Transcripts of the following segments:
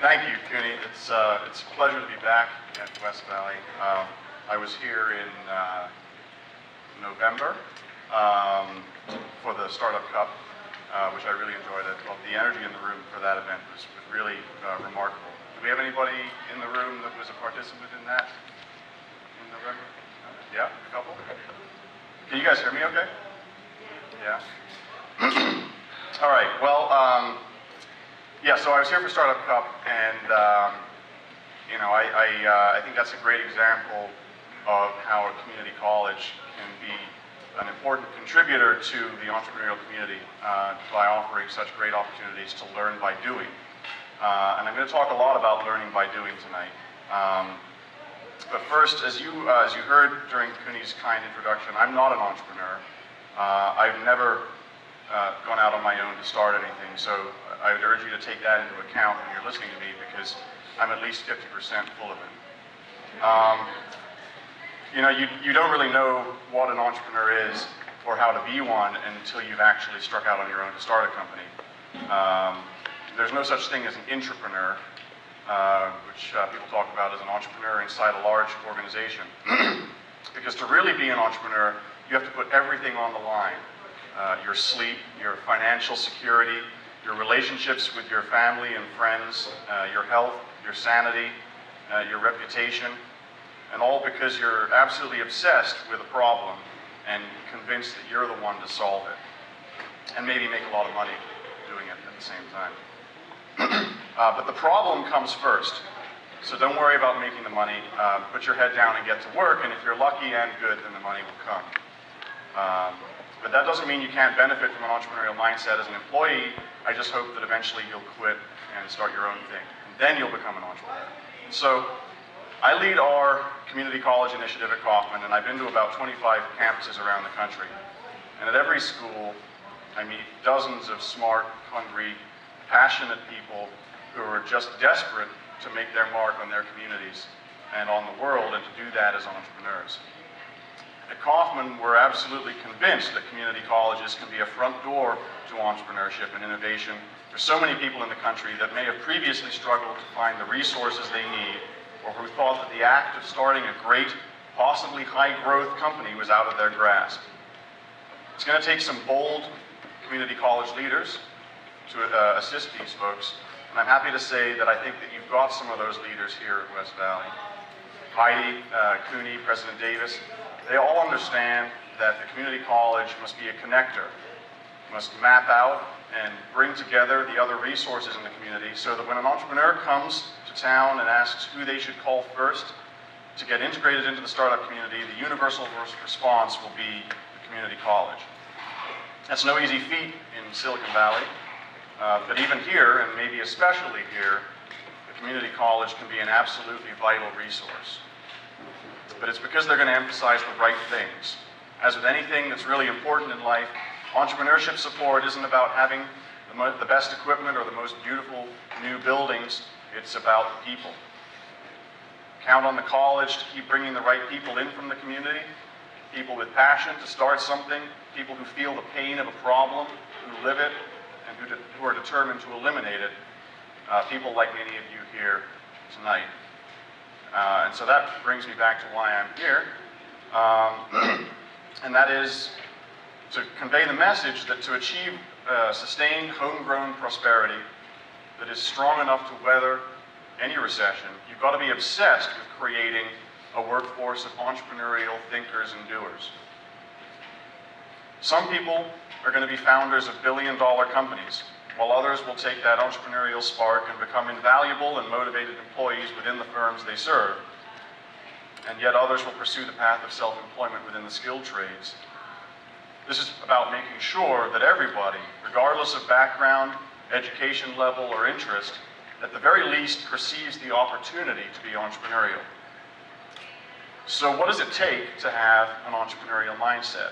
Thank you, Cooney. It's a pleasure to be back at West Valley. I was here in November for the Startup Cup, which I really enjoyed. The energy in the room for that event was really remarkable. Do we have anybody in the room that was a participant in that in November? Yeah, a couple? Can you guys hear me okay? Yeah? All right, well, yeah, so I was here for Startup Cup, and you know, I think that's a great example of how a community college can be an important contributor to the entrepreneurial community by offering such great opportunities to learn by doing. And I'm going to talk a lot about learning by doing tonight. But first, as you heard during Cooney's kind introduction, I'm not an entrepreneur. I've never gone out on my own to start anything, so I would urge you to take that into account when you're listening to me, because I'm at least 50% full of it. You know, you don't really know what an entrepreneur is or how to be one until you've actually struck out on your own to start a company. There's no such thing as an intrapreneur, which people talk about as an entrepreneur inside a large organization. Because to really be an entrepreneur, you have to put everything on the line. Your sleep, your financial security, your relationships with your family and friends, your health, your sanity, your reputation, and all because you're absolutely obsessed with a problem and convinced that you're the one to solve it, and maybe make a lot of money doing it at the same time. But the problem comes first, so don't worry about making the money. Put your head down and get to work, and if you're lucky and good, then the money will come. But that doesn't mean you can't benefit from an entrepreneurial mindset as an employee. I just hope that eventually you'll quit and start your own thing, and then you'll become an entrepreneur. So I lead our community college initiative at Kaufman, and I've been to about 25 campuses around the country. And at every school, I meet dozens of smart, hungry, passionate people who are just desperate to make their mark on their communities and on the world, and to do that as entrepreneurs. At Kaufman, we're absolutely convinced that community colleges can be a front door to entrepreneurship and innovation for so many people in the country that may have previously struggled to find the resources they need, or who thought that the act of starting a great, possibly high-growth company was out of their grasp. It's going to take some bold community college leaders to assist these folks, and I'm happy to say that I think that you've got some of those leaders here at West Valley. Heidi, Cooney, President Davis, they all understand that the community college must be a connector, must map out and bring together the other resources in the community, so that when an entrepreneur comes to town and asks who they should call first to get integrated into the startup community, the universal response will be the community college. That's no easy feat in Silicon Valley, but even here, and maybe especially here, the community college can be an absolutely vital resource. But it's because they're going to emphasize the right things. As with anything that's really important in life, entrepreneurship support isn't about having the best equipment or the most beautiful new buildings. It's about the people. Count on the college to keep bringing the right people in from the community, people with passion to start something, people who feel the pain of a problem, who live it, and who are determined to eliminate it, people like many of you here tonight. And so that brings me back to why I'm here, and that is to convey the message that to achieve sustained homegrown prosperity that is strong enough to weather any recession, you've got to be obsessed with creating a workforce of entrepreneurial thinkers and doers. Some people are going to be founders of billion-dollar companies, while others will take that entrepreneurial spark and become invaluable and motivated employees within the firms they serve. And yet others will pursue the path of self-employment within the skilled trades. This is about making sure that everybody, regardless of background, education level, or interest, at the very least perceives the opportunity to be entrepreneurial. So what does it take to have an entrepreneurial mindset?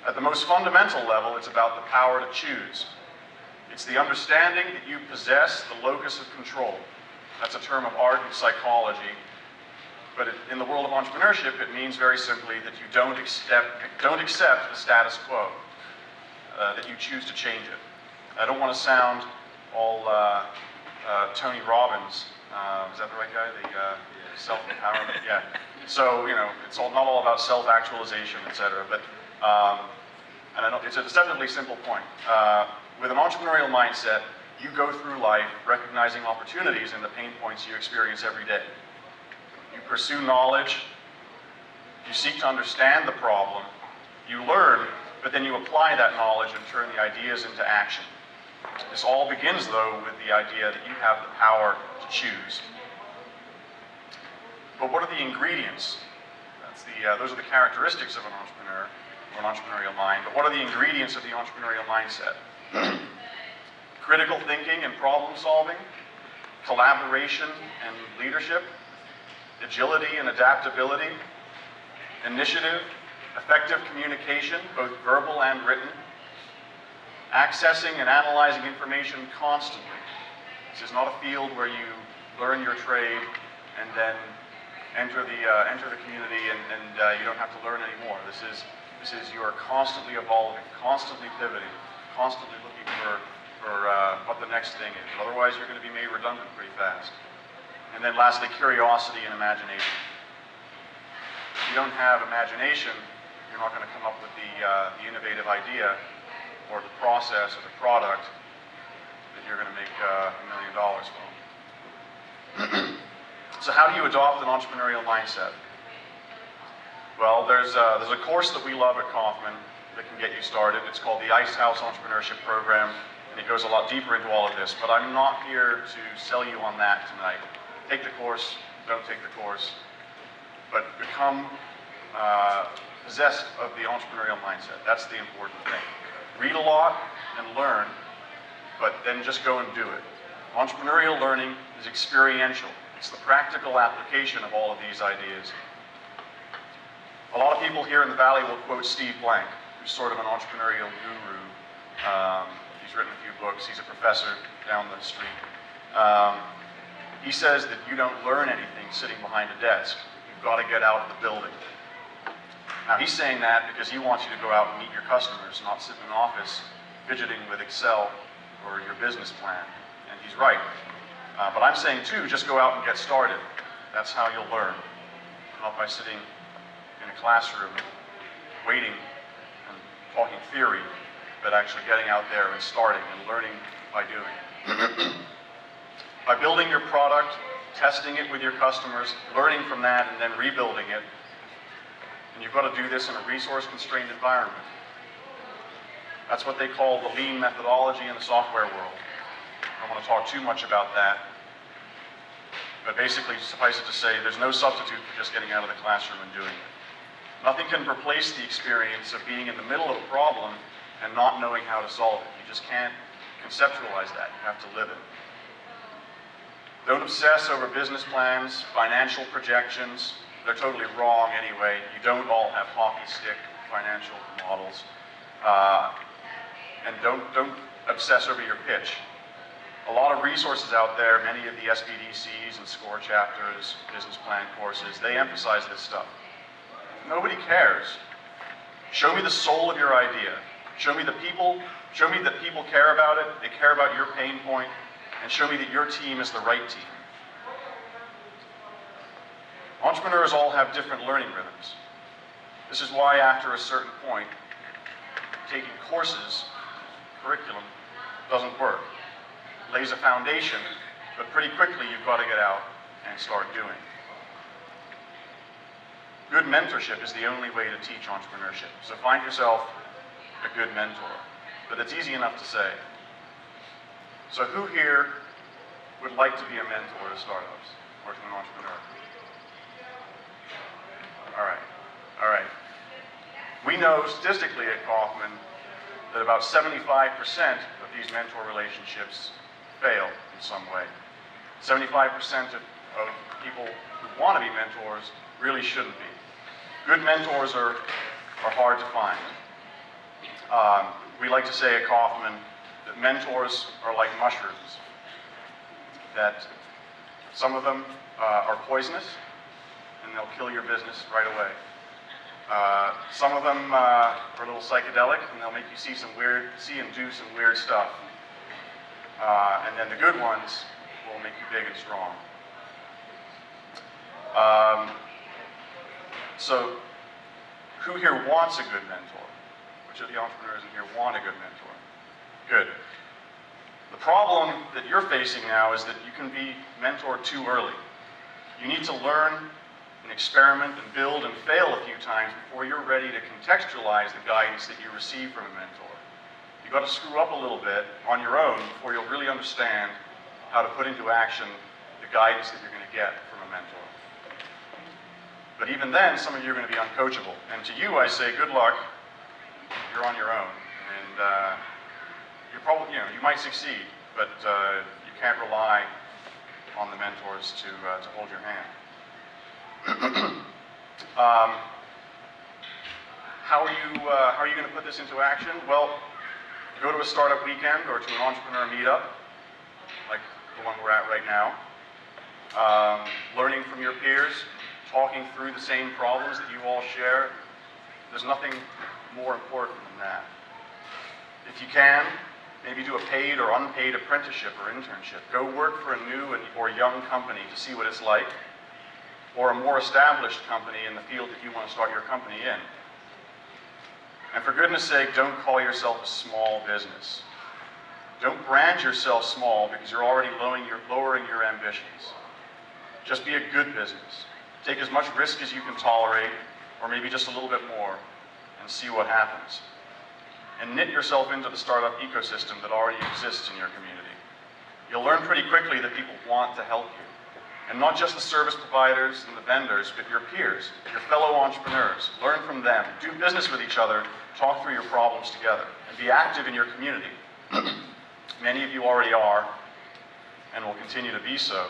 At the most fundamental level, it's about the power to choose. It's the understanding that you possess the locus of control. That's a term of art and psychology. But in the world of entrepreneurship, it means very simply that you don't accept the status quo, that you choose to change it. I don't want to sound all Tony Robbins. Is that the right guy? The self-empowerment. Yeah. So it's not all about self-actualization, etc. But and I know it's a deceptively simple point. With an entrepreneurial mindset, you go through life recognizing opportunities in the pain points you experience every day. You pursue knowledge. You seek to understand the problem. You learn, but then you apply that knowledge and turn the ideas into action. This all begins, though, with the idea that you have the power to choose. But what are the ingredients? Those are the characteristics of an entrepreneur or an entrepreneurial mind. But what are the ingredients of the entrepreneurial mindset? Critical thinking and problem solving, collaboration and leadership, agility and adaptability, initiative, effective communication, both verbal and written, accessing and analyzing information constantly. This is not a field where you learn your trade and then enter the community and you don't have to learn anymore. This is you are constantly evolving, constantly pivoting, constantly looking for what the next thing is. Otherwise, you're going to be made redundant pretty fast. And then lastly, curiosity and imagination. If you don't have imagination, you're not going to come up with the innovative idea or the process or the product that you're going to make $1 million from. So how do you adopt an entrepreneurial mindset? Well, there's a course that we love at Kaufman that can get you started. It's called the Ice House Entrepreneurship Program, and it goes a lot deeper into all of this. But I'm not here to sell you on that tonight. Take the course, don't take the course, but become possessed of the entrepreneurial mindset. That's the important thing. Read a lot and learn, but then just go and do it. Entrepreneurial learning is experiential. It's the practical application of all of these ideas. A lot of people here in the Valley will quote Steve Blank, who's sort of an entrepreneurial guru. He's written a few books. He's a professor down the street. He says that you don't learn anything sitting behind a desk. You've got to get out of the building. Now, he's saying that because he wants you to go out and meet your customers, not sit in an office fidgeting with Excel or your business plan. And he's right. But I'm saying, too, just go out and get started. That's how you'll learn. Not by sitting in a classroom waiting and talking theory, but actually getting out there and starting and learning by doing. By building your product, testing it with your customers, learning from that, and then rebuilding it. And you've got to do this in a resource-constrained environment. That's what they call the lean methodology in the software world. I don't want to talk too much about that. But basically, suffice it to say, there's no substitute for just getting out of the classroom and doing it. Nothing can replace the experience of being in the middle of a problem and not knowing how to solve it. You just can't conceptualize that. You have to live it. Don't obsess over business plans, financial projections. They're totally wrong anyway. You don't all have hockey stick financial models. And don't obsess over your pitch. A lot of resources out there, many of the SBDCs and SCORE chapters, business plan courses, they emphasize this stuff. Nobody cares. Show me the soul of your idea. Show me that people care about it, they care about your pain point, and show me that your team is the right team. Entrepreneurs all have different learning rhythms. This is why after a certain point, taking courses, curriculum, doesn't work. It lays a foundation, but pretty quickly you've got to get out and start doing. Good mentorship is the only way to teach entrepreneurship. So find yourself a good mentor. But it's easy enough to say. So who here would like to be a mentor to startups or to an entrepreneur? All right. We know statistically at Kaufman that about 75% of these mentor relationships fail in some way. 75% of people who want to be mentors really shouldn't be. Good mentors are hard to find. We like to say at Kaufman that mentors are like mushrooms, that some of them are poisonous and they'll kill your business right away. Some of them are a little psychedelic and they'll make you see and do some weird stuff. And then the good ones make you big and strong. So, who here wants a good mentor? Which of the entrepreneurs in here want a good mentor? Good. The problem that you're facing now is that you can be mentored too early. You need to learn and experiment and build and fail a few times before you're ready to contextualize the guidance that you receive from a mentor. You've got to screw up a little bit on your own before you'll really understand how to put into action the guidance that you're going to get from a mentor. But even then, some of you are going to be uncoachable. And to you, I say, good luck. You're on your own. And you're probably, you might succeed, but you can't rely on the mentors to hold your hand. How are you going to put this into action? Well, go to a startup weekend or to an entrepreneur meetup, like the one we're at right now. Learning from your peers, talking through the same problems that you all share. There's nothing more important than that. If you can, maybe do a paid or unpaid apprenticeship or internship. Go work for a new or young company to see what it's like, or a more established company in the field that you want to start your company in. And for goodness sake, don't call yourself a small business. Don't brand yourself small because you're already lowering your ambitions. Just be a good business. Take as much risk as you can tolerate, or maybe just a little bit more, and see what happens. And knit yourself into the startup ecosystem that already exists in your community. You'll learn pretty quickly that people want to help you. And not just the service providers and the vendors, but your peers, your fellow entrepreneurs. Learn from them. Do business with each other. Talk through your problems together. And be active in your community. Many of you already are, and will continue to be so.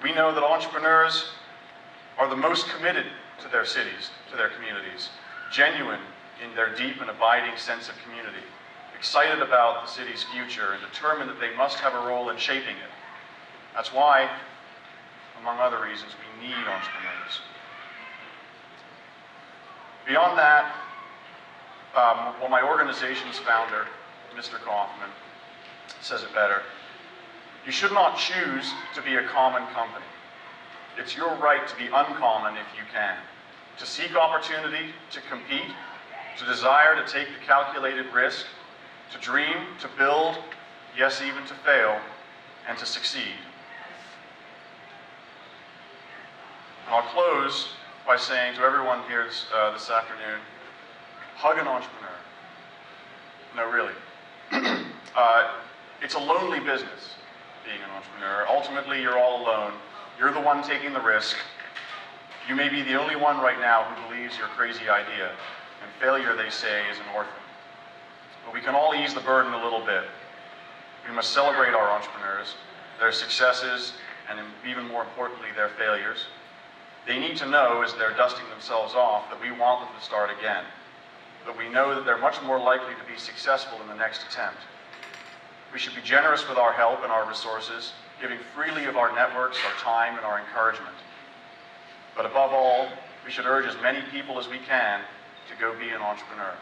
We know that entrepreneurs are the most committed to their cities, to their communities, genuine in their deep and abiding sense of community, excited about the city's future, and determined that they must have a role in shaping it. That's why, among other reasons, we need entrepreneurs. Beyond that, well, my organization's founder, Mr. Kaufman, says it better. You should not choose to be a common company. It's your right to be uncommon if you can, to seek opportunity, to compete, to desire to take the calculated risk, to dream, to build, yes, even to fail, and to succeed. And I'll close by saying to everyone here this afternoon, hug an entrepreneur. No, really. It's a lonely business, being an entrepreneur. Ultimately, you're all alone. You're the one taking the risk. You may be the only one right now who believes your crazy idea. And failure, they say, is an orphan. But we can all ease the burden a little bit. We must celebrate our entrepreneurs, their successes, and even more importantly, their failures. They need to know, as they're dusting themselves off, that we want them to start again. That we know that they're much more likely to be successful in the next attempt. We should be generous with our help and our resources, giving freely of our networks, our time, and our encouragement. But above all, we should urge as many people as we can to go be an entrepreneur.